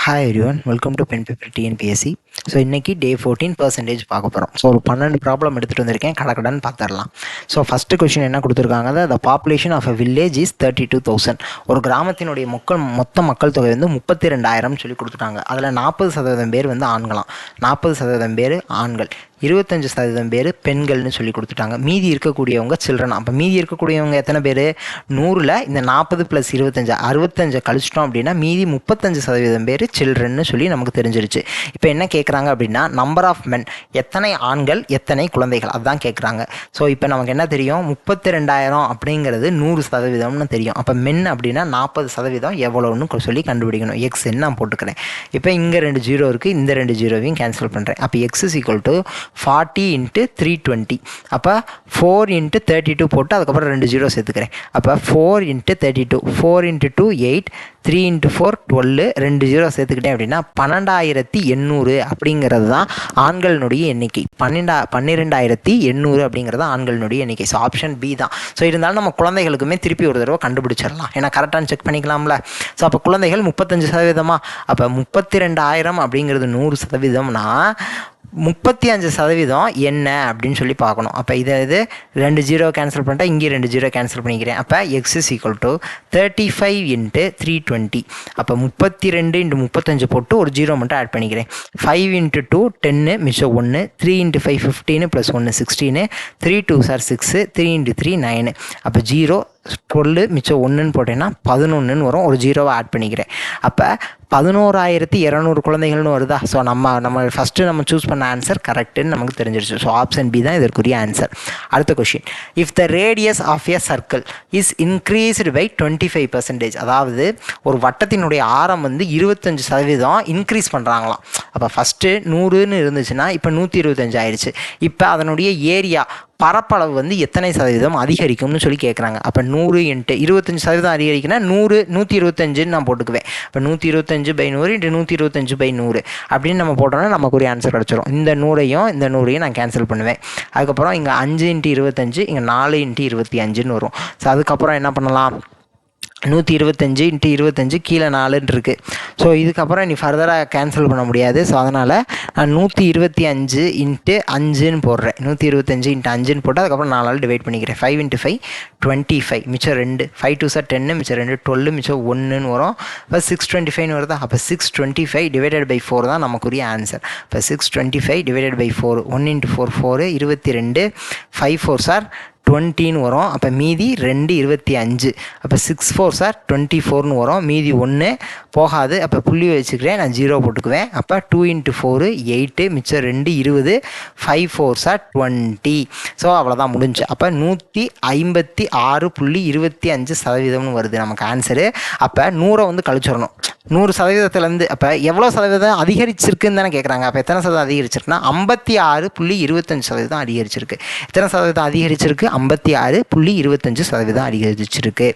Hi everyone, welcome to pen paper TNPSC. So இன்றைக்கி day 14% பார்க்க போகிறோம். ஸோ ஒரு 12 ப்ராப்ளம் எடுத்துகிட்டு வந்திருக்கேன், கடக்கடன்னு பார்த்துடலாம். ஸோ ஃபஸ்ட்டு கொஸ்டின் என்ன கொடுத்துருக்காங்க, the population of a village is 32,000. ஒரு கிராமத்தினுடைய மொத்த மக்கள் தொகை வந்து 32,000 சொல்லி கொடுத்துட்டாங்க. அதில் 40% பேர் வந்து ஆண்களாம், 40% பேர் ஆண்கள், 25% பேர் பெண்கள்னு சொல்லி கொடுத்துட்டாங்க. மீதி இருக்கக்கூடியவங்க சில்ட்ரன். அப்போ மீதி இருக்கக்கூடியவங்க எத்தனை பேர்? 100ல் இந்த 40 + 25 65 கழிச்சிட்டோம் அப்படின்னா மீதி 35% பேர் சில்ட்ரன்னு சொல்லி நமக்கு தெரிஞ்சிருச்சு. இப்போ என்ன கேட்குறாங்க அப்படின்னா, நம்பர் ஆஃப் மென், எத்தனை ஆண்கள் எத்தனை குழந்தைகள், அதுதான் கேட்குறாங்க. ஸோ இப்போ நமக்கு என்ன தெரியும், 32,000 அப்படிங்கிறது 100%ன்னு தெரியும். அப்போ மென் அப்படின்னா 40% எவ்வளோன்னு சொல்லி கண்டுபிடிக்கணும். எக்ஸ்ன்னு நான் போட்டுக்கிறேன். இப்போ இங்கே 2 0 இருக்குது, இந்த 2 0வையும் கேன்சல் பண்ணுறேன். அப்போ எக்ஸ் இஸ் ஈக்குவல் டு 40 × 320. அப்போ 4 × 32 போட்டு அதுக்கப்புறம் 2 0 சேர்த்துக்கிறேன். அப்போ 4 × 32, 4 × 2 8, 3 × 4 12, 2 0 சேர்த்துக்கிட்டேன் அப்படின்னா 12,800 அப்படிங்கிறது தான் ஆண்களினுடைய எண்ணிக்கை. 12,800 அப்படிங்கிறது ஆண்களினுடைய எண்ணிக்கை. ஸோ ஆப்ஷன் பி தான். ஸோ இருந்தாலும் நம்ம குழந்தைகளுக்குமே திருப்பி ஒரு தடவை கண்டுபிடிச்சிடலாம், ஏன்னா கரெக்டான செக் பண்ணிக்கலாம்ல. ஸோ அப்போ குழந்தைகள் 35%. அப்போ 32,000 அப்படிங்கிறது 100%னா 35% என்ன அப்படின்னு சொல்லி பார்க்கணும். அப்போ இதை 2 0 கேன்சல் பண்ணிட்டா இங்கே 2 0 கேன்சல் பண்ணிக்கிறேன். அப்போ எக்ஸ் இஸ் ஈக்குவல் டு 35 × 320. அப்போ 32 × 35 போட்டு ஒரு 0 மட்டும் ஆட் பண்ணிக்கிறேன். 5 × 2 10, மிச்சம் 1, 3 × 5 15 + 1 16, 3 2s are 6, 3 × 3 9. அப்போ 0 12, மிச்சம் 1ன்னு போட்டேன்னா 11ன்னு வரும். ஒரு 0வை ஆட் பண்ணிக்கிறேன். அப்போ 11,200 குழந்தைகள்னு வருதா? ஸோ நம்ம ஃபஸ்ட்டு நம்ம சூஸ் பண்ண ஆன்சர் கரெக்டுன்னு நமக்கு தெரிஞ்சிருச்சு. ஸோ ஆப்ஷன் பி தான் இதற்குரிய ஆன்சர். அடுத்த question, if the radius of a circle is increased by 25%, அதாவது ஒரு வட்டத்தினுடைய ஆரம் வந்து 25% இன்க்ரீஸ் பண்ணுறாங்களாம். அப்போ ஃபஸ்ட்டு 100ன்னு இருந்துச்சுன்னா இப்போ 125 ஆயிடுச்சு. இப்போ அதனுடைய ஏரியா பரப்பளவு வந்து எத்தனை சதவீதம் அதிகரிக்கும்னு சொல்லி கேட்குறாங்க. அப்போ 100 × 25% அதிகரிக்குன்னா 100 125ன்னு நான் போட்டுக்குவேன். இப்போ 125/100 × 125/100 அப்படின்னு நம்ம போட்டோம்னா நமக்கு ஒரு ஆன்சர் கிடச்சிரும். இந்த 100ஐயும் நான் கேன்சல் பண்ணுவேன். அதுக்கப்புறம் இங்கே 5 × 25, இங்கே 4 × 25ன்னு வரும். ஸோ அதுக்கப்புறம் என்ன பண்ணலாம், 125 × 25 கீழே 4ன்னு இருக்குது. ஸோ இதுக்கப்புறம் நீ ஃபர்தராக கேன்சல் பண்ண முடியாது. ஸோ அதனால் நான் 125 × 5ன்னு போடுறேன். 125 × 5ன்னு போட்டு அதுக்கப்புறம் 4ஆல் டிவைட் பண்ணிக்கிறேன். 5 × 5 25, மிச்சம் 2, 5 2s are 10, மிச்சம் 2 12, மிச்சம் 1ன்னு வரும். இப்போ 625ன்னு வருதா? அப்போ 625 / 4 தான் நமக்குரிய ஆன்சர். இப்போ 625 / 4, 1 × 4 4, 22, 5 4s are 20ன்னு வரும். அப்போ மீதி 2 25. அப்போ 6 4s are 24ன்னு வரும். மீதி 1 போகாது. அப்போ புள்ளி வச்சுக்கிறேன், நான் 0 போட்டுக்குவேன். அப்போ 2 × 4 8, மிச்சம் 2 20, 5 4s are 20. ஸோ அவ்வளோதான் முடிஞ்சு. அப்போ 156.25% வருது நமக்கு ஆன்சரு. அப்போ 100 வந்து கழிச்சிடணும். 100%லேருந்து அப்போ எவ்வளோ சதவீதம் அதிகரிச்சிருக்குன்னு தானே கேட்குறாங்க. அப்போ எத்தனை சதவீதம் அதிகரிச்சிருக்குன்னா 56.25% அதிகரிச்சிருக்கு. எத்தனை சதவீதம் அதிகரிச்சிருக்கு? 56.25% அதிகரிச்சிருக்கு.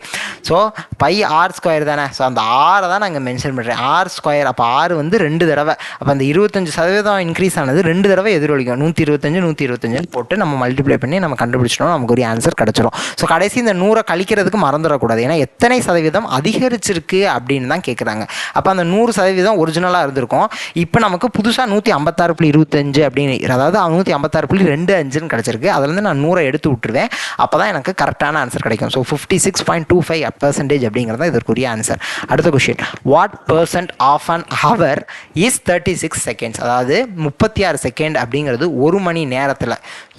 ஸோ πr² தானே. ஸோ அந்த ஆரை தான் நான் இங்கே மென்ஷன் பண்ணுறேன், r². அப்போ r வந்து 2 தடவை. அப்போ அந்த 25% இன்க்ரீஸ் ஆனது 2 தடவை எதிரொலிக்கும். 125 125 போட்டு நம்ம மல்டிப்ளை பண்ணி நம்ம கண்டுபிடிச்சிட்டோம், நமக்கு ஒரு ஆன்சர் கிடச்சிரும். ஸோ கடைசி இந்த 100 கழிக்கிறதுக்கு மறந்துடக்கூடாது, ஏன்னா எத்தனை சதவீதம் அதிகரிச்சிருக்கு அப்படின்னு தான் கேட்குறாங்க. அப்போ அந்த 100% ஒரிஜினலாக இருந்திருக்கும். இப்போ நமக்கு புதுசாக 156.25 அப்படின்னு, அதாவது 156.25ன்னு கிடச்சிருக்கு. அதுலேருந்து நான் 100 எடுத்து விட்டுருவேன். அப்போ தான் எனக்கு கரெக்டான ஆன்சர் கிடைக்கும். ஸோ 56.25% அப்படிங்கிறது இதற்குரிய ஆன்சர். அடுத்த question, what % of an hour is 36 seconds? அதாவது 36 செகண்ட் அப்படிங்கிறது ஒரு மணி நேரத்தில்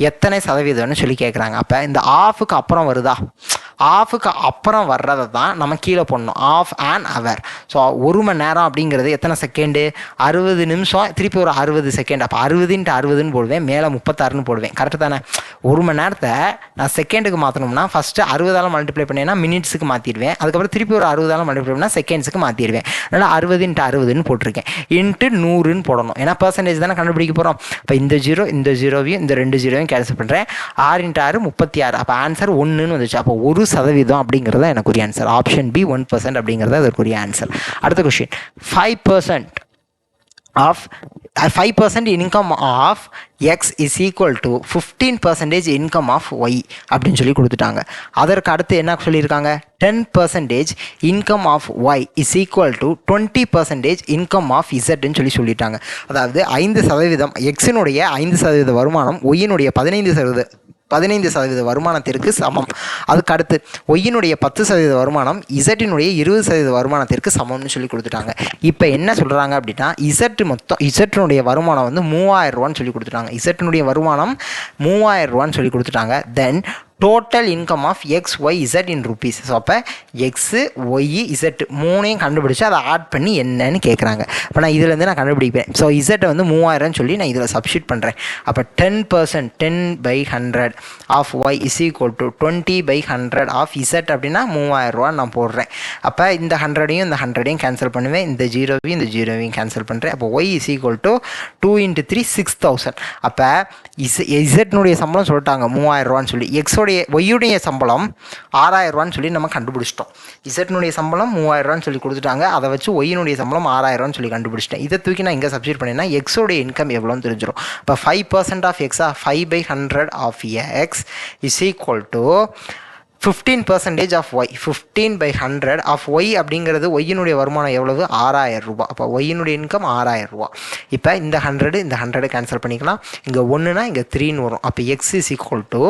எத்தனை சதவீதம்னு சொல்லி கேட்குறாங்க. அப்போ இந்த ஆஃபுக்கு அப்புறம் வருதா? ஆஃபுக்கு அப்புறம் வர்றதை தான் நம்ம கீழே போடணும், ஆஃப் அன் ஹவர். ஸோ ஒரு மணி நேரம் அப்படிங்கிறது எத்தனை செகண்டு? 60 நிமிஷம், திருப்பி ஒரு 60 செகண்ட். அப்போ 60 × 60ன்னு போடுவேன், மேலே 36ன்னு போடுவேன். கரெக்டு தானே? ஒரு மணி நேரத்தை நான் செகண்டுக்கு மாற்றணும்னா ஃபஸ்ட்டு 60ஆல் மல்டிப்ளை பண்ணேன்னா மினிட்ஸுக்கு மாற்றிடுவேன். அதுக்கப்புறம் திருப்பி ஒரு 60ஆல் மல்டிப்ளை பண்ணால் செகண்ட்ஸுக்கு மாற்றிடுவேன். அதனால் 60 × 60ன்னு போட்டிருக்கேன். × 100ன்னு போடணும், ஏன்னா பர்சன்டேஜ் தானே கண்டுபிடிக்க போகிறோம். இப்போ இந்த 0 இந்த 0வையும் இந்த 2 0வையும் கேன்சல் பண்ணுறேன். 6 × 6 36. அப்போ ஆன்சர் 1ன்னு வந்துச்சு. அப்போ 1% அப்படிங்கிறத எனக்குரிய ஆன்சர். ஆப்ஷன் பி 1% அப்படிங்கிறத அதற்குரிய ஆன்சர். அடுத்த question, 5% of 5% income of X is equal to 15% income of Y அப்படின்னு சொல்லி கொடுத்துட்டாங்க. அதற்கு அடுத்து என்ன சொல்லியிருக்காங்க, 10% income of Y is equal to 20% income of இசட்னு சொல்லிட்டாங்க. அதாவது 5% எக்ஸினுடைய 5% வருமானம் ஒய்யினுடைய 15% வருமானத்திற்கு சமம். அதுக்கு அடுத்து ஒய்யினுடைய 10% வருமானம் இசட்டினுடைய 20% வருமானத்திற்கு சமம்னு சொல்லி கொடுத்துட்டாங்க. இப்போ என்ன சொல்கிறாங்க அப்படின்னா, இசட்டினுடைய வருமானம் வந்து 3000 ரூபான்னு சொல்லி கொடுத்துட்டாங்க. இசட்டினுடைய வருமானம் 3000 ரூபான்னு சொல்லி கொடுத்துட்டாங்க. Then total income of X Y Z in rupees. So அப்போ எக்ஸு ஒய் இசட் மூணையும் கண்டுபிடிச்சி அதை ஆட் பண்ணி என்னன்னு கேட்குறாங்க. அப்போ நான் இதுலேருந்து நான் கண்டுபிடிப்பேன். ஸோ இசட்டை வந்து 3000 சொல்லி நான் இதில் சப்ஸ்டியூட் பண்ணுறேன். அப்போ 10% 10/100 of Y is equal to 20/100 of Z அப்படின்னா 3000 ரூபா நான் போடுறேன். அப்போ இந்த 100ஐயும் இந்த 100ஐயும் கேன்சல் பண்ணுவேன், இந்த ஜீரோவையும் கேன்சல் பண்ணுறேன். அப்போ ஒய் இஸ் ஈக்குவல் டு 2 × 3 6000. அப்போ இசட்னுடைய சம்பளம் சொல்லிட்டாங்க 3000 ரூபான்னு சொல்லி, ஒய்யுடைய சம்பளம் 6000 ரூபான்னு சொல்லி நம்ம கண்டுபிடிச்சிட்டோம். இசட்னுடைய சம்பளம் 3000 ரூபான்னு சொல்லி கொடுத்துட்டாங்க. அதை வச்சு ஒய்யினுடைய சம்பளம் 6000 ரூபான்னு சொல்லி கண்டுபிடிச்சிட்டேன். இதை தூக்கி நான் இங்கே சப்ஸ்டியூட் பண்ணினா எக்ஸோடைய இன்கம் எவ்வளோன்னு தெரிஞ்சிடும். இப்போ 5% ஆஃப் எக்ஸா 5/100 of X is equal to 15% of Y. 15/100 of Y அப்படிங்கிறது ஒய்யினுடைய வருமானம் எவ்வளவு, 6000 ரூபா. அப்போ ஒய்யினுடைய இன்கம் 6000 ரூபா. இப்போ இந்த 100 கேன்சல் பண்ணிக்கலாம். இங்கே 1னா இங்கே 3ன்னு வரும். அப்போ எக்ஸ் இஸ் ஈக்குவல் டு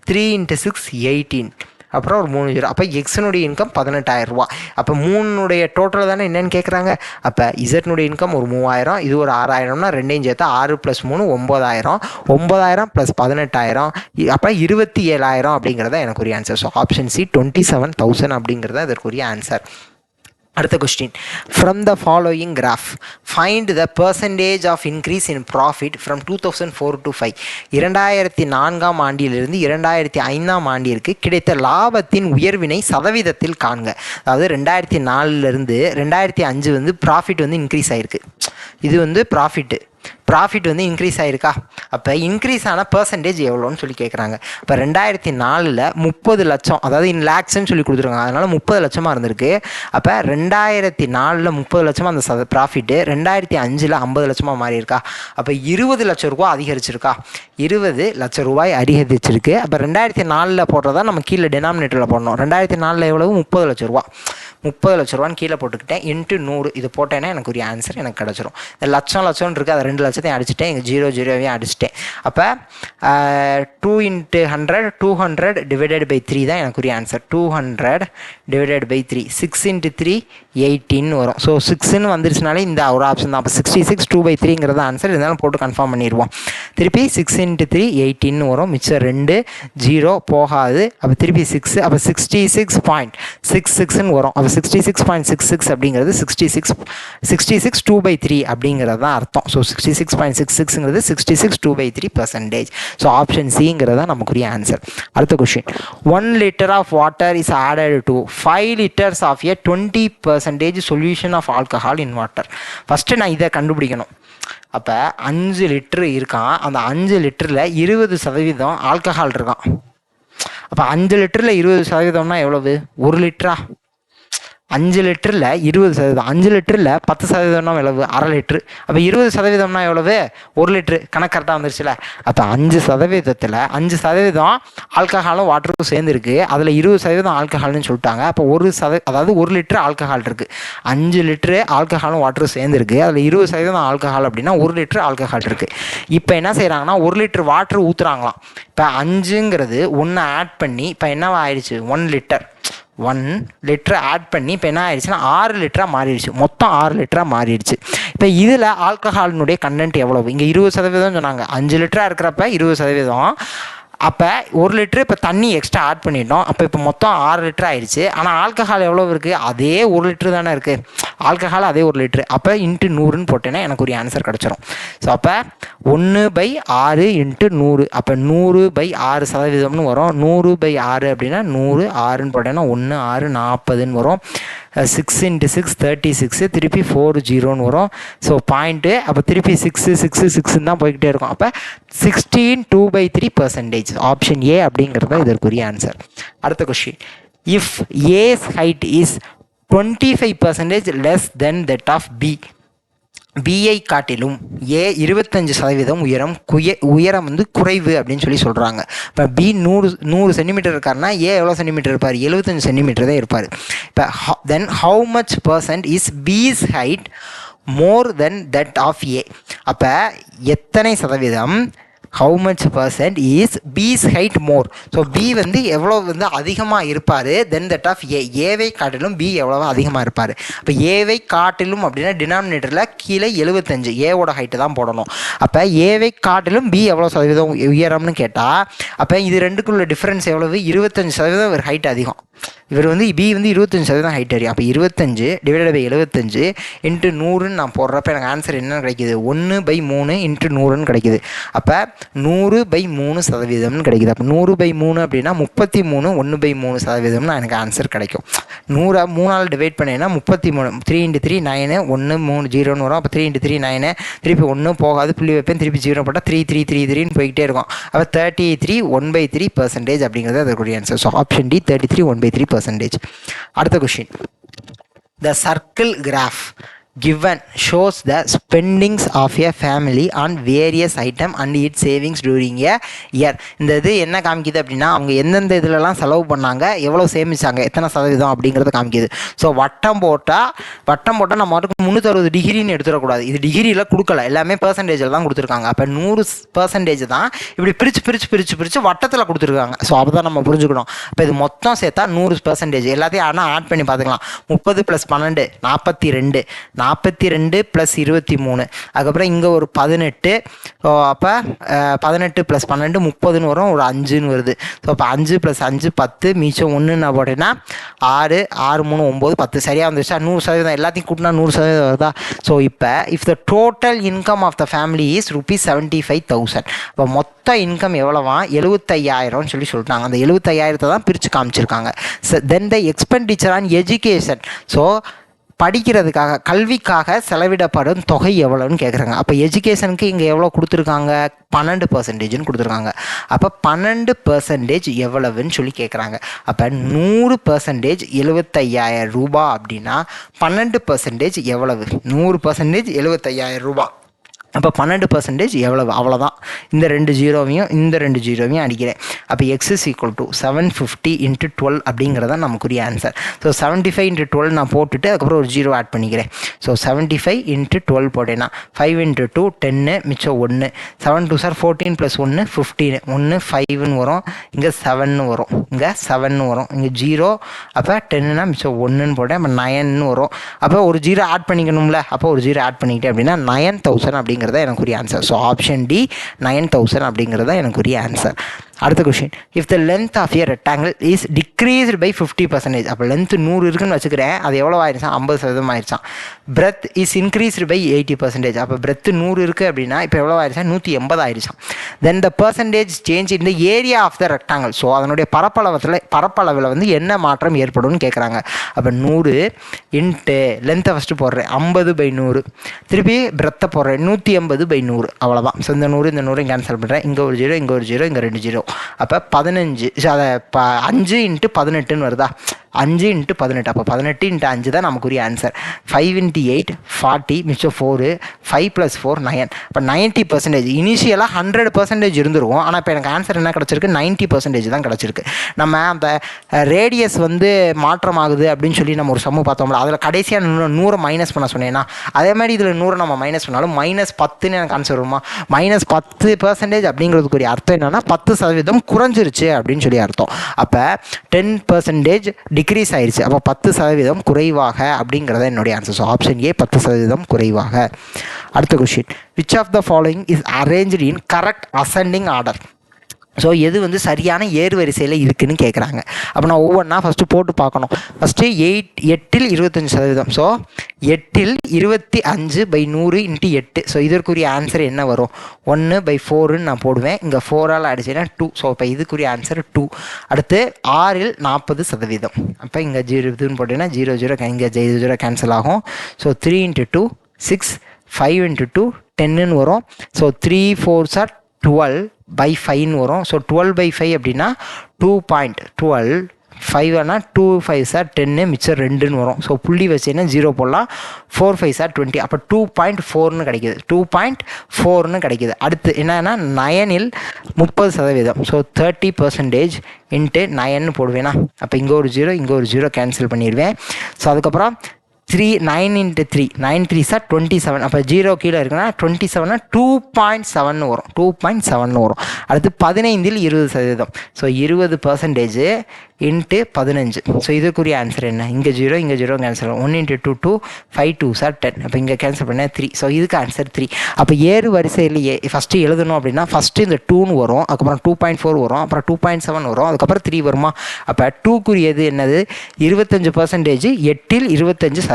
3 × 6 18, அப்புறம் ஒரு 3 0. அப்போ எக்ஸினுடைய இன்கம் 18000 ரூபா. அப்போ 3னுடைய டோட்டல் தானே என்னென்னு கேட்குறாங்க. அப்போ இசட்னுடைய இன்கம் ஒரு 3000, இது ஒரு 6000னா ரெண்டையும் சேர்த்தா 6 + 3 9000, 9000 + 18000, அப்போ 27000 அப்படிங்கிறத எனக்குரிய ஆன்சர். ஸோ ஆப்ஷன் சி 27000 அப்படிங்கிறத இதற்குரிய ஆன்சர். அடுத்த question, from the following graph find the percentage of increase in profit from 2004 to 5. 2004 ஆண்டிலிருந்து 2005 ஆண்டிற்கு கிடைத்த லாபத்தின் உயர்வினை சதவீதத்தில் காண்க. அதாவது 2004லேருந்து 2005 வந்து ப்ராஃபிட் வந்து இன்க்ரீஸ் ஆகிருக்கு. இது வந்து ப்ராஃபிட் வந்து இன்க்ரீஸ் ஆகிருக்கா. அப்போ இன்க்ரீஸ் ஆன பர்சன்டேஜ் எவ்வளோன்னு சொல்லி கேட்குறாங்க. இப்போ 2004 30 லட்சம், அதாவது இன் லேக்ஸ்ன்னு சொல்லி கொடுத்துருக்காங்க, அதனால் 30 லட்சமாக இருந்திருக்கு. அப்போ 2004 30 லட்சமாக அந்த ப்ராஃபிட்டு 2005 50 லட்சமாக மாறி இருக்கா. அப்போ 20 லட்சம் ரூபா அதிகரிச்சிருக்கா. 20 லட்சம் ரூபாய் அதிகரிச்சிருக்கு. அப்போ 2004 போடுறதா நம்ம கீழே டெனாமினேட்டரில் போடணும். 2004 எவ்வளவு, 30 லட்சம் ரூபா. 30 லட்ச ரூபான்னு கீழே போட்டுக்கிட்டேன், இன்ட்டு 100 இது போட்டேன்னா எனக்கு ஒரு ஆன்சர் எனக்கு கிடச்சிரும். இந்த லட்சம் இருக்குது, அதை 2 லட்சத்தையும் அடிச்சுட்டேன், இங்கே 0 அடிச்சிட்டேன். அப்போ 2 × 100 200 /3 தான் எனக்குரிய ஆன்சர். 200 /3 6 × 3 18 வரும். ஸோ 6ன்னு வந்துருச்சுனாலே இந்த ஒரு ஆப்ஷன் தான். அப்போ 66 2/3ங்கிறது ஆன்சர். இருந்தாலும் போட்டு கன்ஃபார்ம் பண்ணிடுவோம். திருப்பி 6 × 3 18 வரும். மிச்சம் 2 0 போகாது. அப்போ திருப்பி 6, அப்போ 66.66ன்னு வரும். அப்போ 66.66 அப்படிங்கிறது 66 2/3 அப்படிங்கிறது தான் அர்த்தம். ஸோ 66.66ங்கிறது 66 2/3%. ஸோ ஆப்ஷன் சிங்கிறது தான் நமக்குரிய ஆன்சர். அடுத்த question, 1 liter of water is added to 5 liters of a 20% solution of alcohol in water. First நான் இதை கண்டுபிடிக்கணும். அப்போ 5 லிட்டரு இருக்கான், அந்த 5 லிட்டரில் 20% ஆல்கஹால் இருக்கான். அப்போ 5 லிட்டரில் 20%னா எவ்வளவு, 1 லிட்டரா? 5 லிட்டரில் 20%, 5 லிட்டரில் 10% எவ்வளவு, அரை லிட்ரு. அப்போ 20%னா எவ்வளவு, 1 லிட்ரு. கணக்கு கரெக்டாக வந்துருச்சுல. அப்போ 5%த்தில் 5% ஆல்கஹாலும் வாட்டரும் சேர்ந்துருக்கு, அதில் 20% ஆல்கஹால்னு சொல்லிட்டாங்க. அப்போ அதாவது 1 லிட்டரு ஆல்கஹால் இருக்குது. 5 லிட்டரு ஆல்கஹாலும் வாட்டரும் சேர்ந்துருக்கு, அதில் 20% ஆல்கஹால் அப்படின்னா 1 லிட்டரு ஆல்கஹால் இருக்குது. இப்போ என்ன செய்கிறாங்கன்னா 1 லிட்டர் வாட்டர் ஊற்றுறாங்களாம். இப்போ 5ங்கிறது 1 ஆட் பண்ணி இப்போ என்னவா ஆயிடுச்சு, 1 லிட்டர் ஆட் பண்ணி இப்போ என்ன ஆயிடுச்சுன்னா 6 லிட்டராக மாறிடுச்சு. மொத்தம் 6 லிட்டராக மாறிடுச்சு. இப்போ இதில் ஆல்கஹாலினுடைய கண்டென்ட் எவ்வளவு, இங்கே 20% சொன்னாங்க. 5 லிட்டராக இருக்கிறப்ப 20%. அப்போ 1 லிட்டரு இப்போ தண்ணி எக்ஸ்ட்ரா ஆட் பண்ணிட்டோம். அப்போ இப்போ மொத்தம் 6 லிட்டர் ஆயிடுச்சு. ஆனால் ஆல்கஹால் எவ்வளோ இருக்குது, அதே 1 லிட்டரு தானே இருக்குது. ஆல்கஹால் அதே 1 லிட்டரு. அப்போ இன்ட்டு 100ன்னு போட்டேன்னா எனக்கு ஒரு ஆன்சர் கிடச்சிரும். ஸோ அப்போ 1/6 × 100, அப்போ 100/6% வரும். 100/6 அப்படின்னா 100 6ன்னு போட்டேன்னா 1 6 40ன்னு வரும். 6 × 6 36, திருப்பி 4 0ன்னு வரும். So point. அப்போ திருப்பி 6 தான் போய்கிட்டே இருக்கும். அப்போ 16 2/3%. ஆப்ஷன் ஏ அப்படிங்கிறது இதற்குரிய ஆன்சர். அடுத்த question, if A's height is 25% less than that of B. பிஐ காட்டிலும் ஏ 25% உயரம் வந்து குறைவு அப்படின்னு சொல்லி சொல்கிறாங்க. இப்போ பி 100 சென்டிமீட்டர் இருக்காருன்னா ஏ எவ்வளோ சென்டிமீட்டர் இருப்பார்? 75 சென்டிமீட்டர் தான் இருப்பார். இப்போ then how much percent is B's height more than that of A? அப்போ எத்தனை சதவீதம் how much percent is B's height more? So B வந்து எவ்வளோ வந்து அதிகமாக இருப்பார் தென் தட் ஆஃப் ஏ? ஏவை காட்டிலும் பி எவ்வளோ அதிகமாக இருப்பார். அப்போ ஏவை காட்டிலும் அப்படின்னா டினாமினேட்டரில் கீழே 75 ஏவோட ஹைட்டு தான் போடணும். அப்போ ஏவை காட்டிலும் பி எவ்வளோ சதவீதம் உயரம்னு கேட்டால் அப்போ இது ரெண்டுக்குள்ள டிஃப்ரென்ஸ் எவ்வளவு? 25% ஒரு ஹைட் அதிகம். இவர் வந்து பி வந்து 25% ஹைட் அறியும். அப்போ 25 டிவைடட் பை 75 இன்ட்டு 100ன்னு நான் போடுறப்ப எனக்கு ஆன்சர் என்னன்னு கிடைக்கிது? 1/3 இன்ட்டு 100ன்னு கிடைக்கிது. அப்போ 100/3% கிடைக்குது. அப்போ 100/3 அப்படின்னா 33 1/3% எனக்கு ஆன்சர் கிடைக்கும். 100 3ஆல் டிவைட் பண்ணேன்னா 33 3 × 3 9 1 3 0ன்னு வரும். அப்போ 3 × 3 9 திருப்பி 1 போகாது, புள்ளி வைப்பேன், திருப்பி 0 போட்டால் 3 3 3 3ன்னு போய்கிட்டே இருக்கும். அப்போ 33 1/3% அப்படிங்கிறது அதற்குரிய ஆன்சர். So option D 33 1/3%. அடுத்த question, the circle graph given shows the spendings of a family on various item and its savings during a year. இந்த இது என்ன காமிக்குது அப்படின்னா அவங்க எந்தெந்த இதிலலாம் செலவு பண்ணாங்க, எவ்வளோ சேமிச்சாங்க, எத்தனை சதவீதம் அப்படிங்கிறத காமிக்குது. ஸோ வட்டம் போட்டால் நம்ம மட்டும் 360 டிகிரின்னு எடுத்துடக்கூடாது. இது டிகிரியில் கொடுக்கல, எல்லாமே பெர்சன்டேஜில் தான் கொடுத்துருக்காங்க. அப்போ 100% தான் இப்படி பிரித்து வட்டத்தில் கொடுத்துருக்காங்க. ஸோ அப்போ தான் நம்ம புரிஞ்சுக்கணும். இப்போ இது மொத்தம் சேர்த்தா 100%. எல்லாத்தையும் ஆனால் ஆட் பண்ணி பார்த்துக்கலாம். 30 + 12 42 42 + 23, அதுக்கப்புறம் இங்கே ஒரு 18. ஸோ அப்போ 18 + 12 30ன்னு வரும், ஒரு 5ன்னு வருது. ஸோ அப்போ 5 + 5 10, மீச்சம் 1 நான் போட்டேன்னா 6 6 3 9 10 சரியாக வந்துருச்சா? 100%. எல்லாத்தையும் கூட்டினா 100% வருதா? ஸோ இப்போ if the total income of the family is ₹75,000, இப்போ மொத்த இன்கம் எவ்வளவா? 75,000 சொல்லி சொல்லிட்டாங்க. அந்த 75,000 தான் பிரித்து காமிச்சிருக்காங்க. தென் த எக்ஸ்பெண்டிச்சர் ஆன் எஜுகேஷன், ஸோ படிக்கிறதுக்காக கல்விக்காக செலவிடப்படும் தொகை எவ்வளோன்னு கேட்குறாங்க. அப்போ எஜுகேஷனுக்கு இங்கே எவ்வளோ கொடுத்துருக்காங்க? 12%ன்னு கொடுத்துருக்காங்க. அப்போ 12% எவ்வளவுன்னு சொல்லி கேட்குறாங்க. அப்போ 100% ₹75,000 அப்படின்னா 12% எவ்வளவு? 100% ₹75,000. அப்போ 12% எவ்வளவு? அவ்வளோதான். இந்த 2 ஜீரோவையும் அடிக்கிறேன். அப்போ x = 750 × 12 அப்படிங்கிறதான் நமக்குரிய ஆன்சர். ஸோ 75 × 12 நான் போட்டுட்டு அதுக்கப்புறம் ஒரு 0 ஆட் பண்ணிக்கிறேன். ஸோ 75 × 12 போட்டேன்னா 5 × 2 10, மிச்சம் 1. 7 2 14 + 1 15, 1 5ன்னு வரும், இங்கே 7ன்னு வரும், இங்கே 7ன்னு வரும், இங்கே 0. அப்போ 10னா மிச்சம் 1ன்னு போட்டேன். அப்போ 9ன்னு வரும். அப்போ ஒரு 0 ஆட் பண்ணிக்கணும்ல, அப்போ ஒரு 0 ஆட் பண்ணிக்கிட்டேன் அப்படின்னா 9,000 அப்படிங்கிறது எனக்குரிய ஆன்சர். ஸோ ஆப்ஷன் டி 9,000 அப்படிங்கிறது எனக்குரிய ஆன்சர். அடுத்த question, if the length of a rectangle is decreased by 50%, அப்போ லென்த் 100 இருக்குன்னு வச்சுக்கிறேன், அது எவ்வளோ ஆயிடுச்சான்? 50% ஆயிடுச்சான். பிரெத் இஸ் இன்க்ரீஸ்டு பை 80%, அப்போ பிரெத் 100 இருக்குது அப்படின்னா இப்போ எவ்வளோ ஆயிடுச்சா? 180 ஆயிடுச்சான். Then the percentage change in the area of the rectangle, so அதனுடைய பரப்பளவில் வந்து என்ன மாற்றம் ஏற்படும்னு கேட்குறாங்க. அப்போ 100 இன்ட்டு லென்த்தை ஃபஸ்ட்டு போடுறேன் 50/100, திருப்பி பிரெத்தை போடுறேன் 180/100, அவ்வளோதான். ஸோ இந்த 100 இந்த 100 கேன்சல் பண்ணுறேன், இங்கே ஒரு 0 இங்கே ஒரு 0 இங்கே 2 0. அப்போ 15, அதை 5 × 18ன்னு வருதா? 5 × 18, அப்போ 18 × 5 தான் நமக்குரிய ஆன்சர். 5 × 8 40, மிச்சம் 4, 5 + 4 9. இப்போ 90%. இனிஷியலாக 100% இருந்துருக்கும், ஆனால் இப்போ எனக்கு ஆன்சர் என்ன கிடச்சிருக்கு? 90% தான் கிடச்சிருக்கு. நம்ம அந்த ரேடியஸ் வந்து மாற்றம் ஆகுது அப்படின்னு சொல்லி நம்ம ஒரு சம்மு பார்த்தோம்ல, அதில் கடைசியாக 100 மைனஸ் பண்ண சொன்னேன்னா, அதே மாதிரி இதில் 100 நம்ம மைனஸ் பண்ணாலும் -10ன்னு எனக்கு ஆன்சர் வருமா? -10% அப்படிங்கிறதுக்குரிய அர்த்தம் என்னென்னா 10% குறைஞ்சிருச்சு அப்படின்னு சொல்லி அர்த்தம். அப்போ 10% டிக்ரீஸ் ஆயிடுச்சு, அப்போ 10% குறைவாக அப்படிங்கிறத என்னுடைய ஆன்சர். ஸோ ஆப்ஷன் ஏ 10% குறைவாக. அடுத்த question, which of the following is arranged in correct ascending order? So எது வந்து சரியான ஏறு வரிசையில் இருக்குதுன்னு கேட்குறாங்க. அப்போ நான் ஒவ்வொன்றா ஃபஸ்ட்டு போட்டு பார்க்கணும். ஃபஸ்ட்டு 8ல் 25%. ஸோ 8ல் 25/100 × 8. ஸோ இதற்குரிய ஆன்சர் என்ன வரும்? 1/4ன்னு நான் போடுவேன். இங்கே 4ஆல் அடிச்சேன்னா 2. ஸோ இப்போ இதுக்குரிய ஆன்சர் 2. அடுத்து 6ல் 40%. அப்போ இங்கே 0 இதுன்னு போட்டேன்னா 0 0 இங்கே 0 கேன்சல் ஆகும். ஸோ 3 × 2 6, 5 × 2 10ன்னு வரும். ஸோ 3 4s are 12/5ன்னு வரும். ஸோ 12/5 அப்படின்னா 2.12 5 2 5 சார் 10 மிச்சம் 2ன்னு வரும். ஸோ புள்ளி வச்சேன்னா 0 போடலாம். 4 5 சார் 20. அப்போ 2.4ன்னு கிடைக்கிது. 2.4ன்னு கிடைக்கிது. அடுத்து என்னன்னா 9ல் 30%. So 30% into 9ன்னு போடுவேனா. அப்போ இங்கே ஒரு 0 இங்கே ஒரு 0 கேன்சல் பண்ணிடுவேன். ஸோ அதுக்கப்புறம் 9 × 3 9 3 சார் 27. அப்போ 0 கீழே இருக்குன்னா 27 2.7ன்னு வரும். 2.7ன்னு வரும். அடுத்து 15ல் 20%. So 20% into 15. ஸோ இதுக்குரிய ஆன்சர் என்ன? இங்கே 0 இங்கே 0 கேன்சல். 1 × 2 2 5 2 சார் 10. அப்போ இங்கே கேன்சல் பண்ண 3. ஸோ இதுக்கு ஆன்சர் 3. அப்போ ஏறு வரிசையிலேயே ஃபஸ்ட்டு எழுதணும் அப்படின்னா ஃபஸ்ட்டு இந்த 2ன்னு வரும், அதுக்கப்புறம் 2.4 வரும், அப்புறம் 2.7 வரும், அதுக்கப்புறம் 3 வருமா. அப்போ 2க்குரியது என்னது? 25%. 8ல் 25%.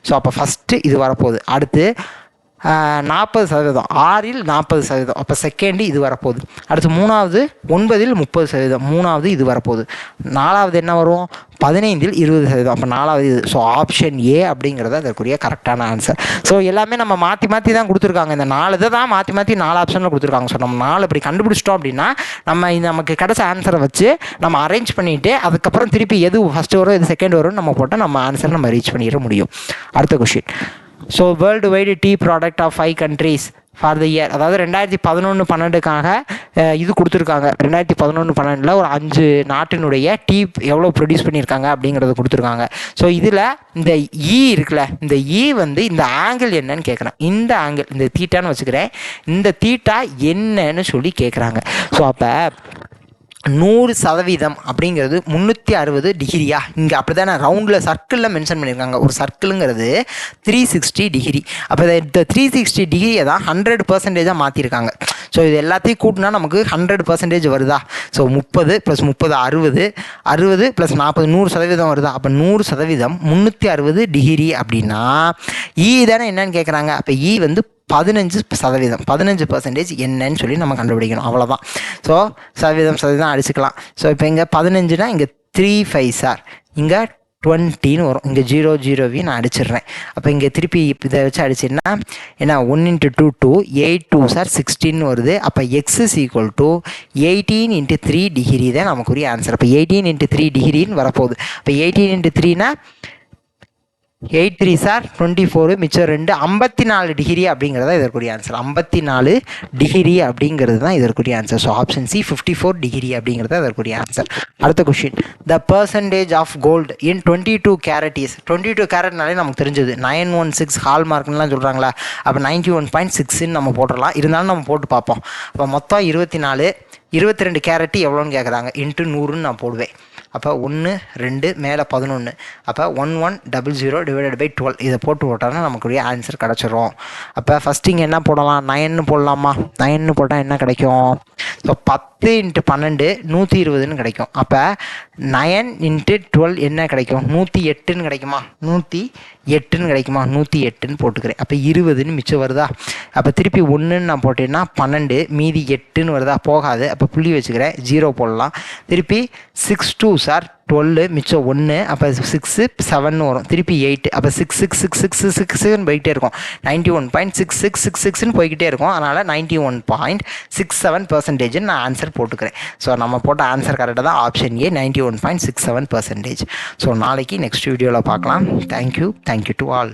ஸோ அப்போ ஃபஸ்ட்டு இது வரப்போகுது. அடுத்து 40%. 6ல் 40%. அப்போ செகண்டு இது வரப்போகுது. அடுத்து மூணாவது 9ல் 30%. மூணாவது இது வரப்போகுது. நாலாவது என்ன வரும்? 15ல் 20%. அப்போ நாலாவது இது. ஸோ ஆப்ஷன் ஏ அப்படிங்கிறது அதற்குரிய கரெக்டான ஆன்சர். ஸோ எல்லாமே நம்ம மாற்றி மாற்றி தான் கொடுத்துருக்காங்க. இந்த 4 இதை தான் மாற்றி மாற்றி 4 ஆப்ஷனில் கொடுத்துருக்காங்க. ஸோ நம்ம 4 இப்படி கண்டுபிடிச்சிட்டோம் அப்படின்னா நம்ம நமக்கு கிடைச்ச ஆன்சரை வச்சு நம்ம அரேஞ்ச் பண்ணிவிட்டு அதுக்கப்புறம் திருப்பி எது ஃபஸ்ட்டு வரும் எது செகண்ட் வரும்னு நம்ம போட்டால் நம்ம ஆன்சரை நம்ம ரீச் பண்ணிட முடியும். அடுத்த question. So world wide tea product of 5 countries for the year. அதாவது 2011-12க்காக இது கொடுத்துருக்காங்க. 2011-12 ஒரு 5 நாட்டினுடைய டீ எவ்வளோ ப்ரொடியூஸ் பண்ணியிருக்காங்க அப்படிங்கிறத கொடுத்துருக்காங்க. ஸோ இதில் இந்த இருக்குல்ல, இந்த வந்து இந்த ஆங்கிள் என்னன்னு கேட்குறேன். இந்த ஆங்கிள் இந்த தீட்டான்னு வச்சுக்கிறேன். இந்த தீட்டா என்னன்னு சொல்லி கேட்குறாங்க. ஸோ அப்போ 100% அப்படிங்கிறது 360 டிகிரியா? இங்கே அப்படி தானே ரவுண்டில் சர்க்கிளில் மென்ஷன் பண்ணியிருக்காங்க. ஒரு சர்க்கிளுங்கிறது 360 டிகிரி. அப்போ இந்த 360 டிகிரியை தான் 100%ஆக மாற்றிருக்காங்க. ஸோ இது எல்லாத்தையும் கூட்டினா நமக்கு 100% வருதா? ஸோ 30 + 30 60, 60 + 40 100% வருதா? அப்போ 100% 360 டிகிரி அப்படின்னா தானே என்னன்னு கேட்குறாங்க. அப்போ வந்து 15%. 15% என்னன்னு சொல்லி நம்ம கண்டுபிடிக்கணும். அவ்வளோதான். ஸோ சதவீதம் அடிச்சுக்கலாம். ஸோ இப்போ இங்கே 15னா இங்கே 3 5 சார், இங்கே 20ன்னு வரும். இங்கே 0 0 நான் அடிச்சிடுறேன். அப்போ இங்கே திருப்பி இதை வச்சு அடிச்சின்னா ஏன்னா 1 × 2 2 8 2 சார் 16 வருது. அப்போ x = 18 × 3 டிகிரி தான் நமக்குரிய ஆன்சர். அப்போ 18 × 3 டிகிரின்னு வரப்போகுது. அப்போ 18 × 3னா 8 3 சார் 24, மிச்சம் 2 54 டிகிரி அப்படிங்கிறது தான் இதற்குரிய ஆன்சர். 54 டிகிரி அப்படிங்கிறது தான் இதற்குரிய answer. So option C 54 degree அப்படிங்கிறது அதற்குரிய ஆன்சர். அடுத்த question. The percentage of gold in 22 carat is. 22 கேரட்னாலே நமக்கு தெரிஞ்சது 916 ஹால்மார்க்லாம் சொல்கிறாங்களா. அப்போ 91.6ன்னு நம்ம போட்டுடலாம். இருந்தாலும் நம்ம போட்டு பார்ப்போம். அப்போ மொத்தம் 24, 22 கேரட்டு எவ்வளோன்னு கேட்குறாங்க. × 100ன்னு நான் போடுவேன். அப்போ 1 2 மேலே 11. அப்போ 1100 / 12 இதை போட்டோம்னா நமக்குரிய ஆன்சர் கிடச்சிரும். அப்போ ஃபஸ்ட்டு இங்கே என்ன போடலாம்? 9ன்னு போடலாமா? 9ன்னு போட்டால் என்ன கிடைக்கும்? ஸோ 10 × 12 120ன்னு கிடைக்கும். அப்போ 9 × 12 என்ன கிடைக்கும்? 108ன்னு கிடைக்குமா? 108ன்னு கிடைக்குமா? 108ன்னு போட்டுக்கிறேன். அப்போ 20ன்னு மிச்சம் வருதா? அப்போ திருப்பி 1ன்னு நான் போட்டேன்னா 12 மீதி 8ன்னு வருதா? போகாது. அப்போ புள்ளி வச்சுக்கிறேன். 0 போடலாம். திருப்பி 6 2 சார் 12 மிச்சம் 1. அப்போ 6 7ன்னு வரும். திருப்பி 8. அப்போ 6 6 6 6 6ன்னு போய்கிட்டே இருக்கும். 91.6666ன்னு போய்கிட்டே இருக்கும். அதனால் 91.67% நான் ஆன்சர் போட்டுக்கிறேன். ஸோ நம்ம போட்ட ஆன்சர் கரெக்டாக தான். Option A 91.67%. ஸோ நாளைக்கு நெக்ஸ்ட் வீடியோவில் பார்க்கலாம். Thank you to all.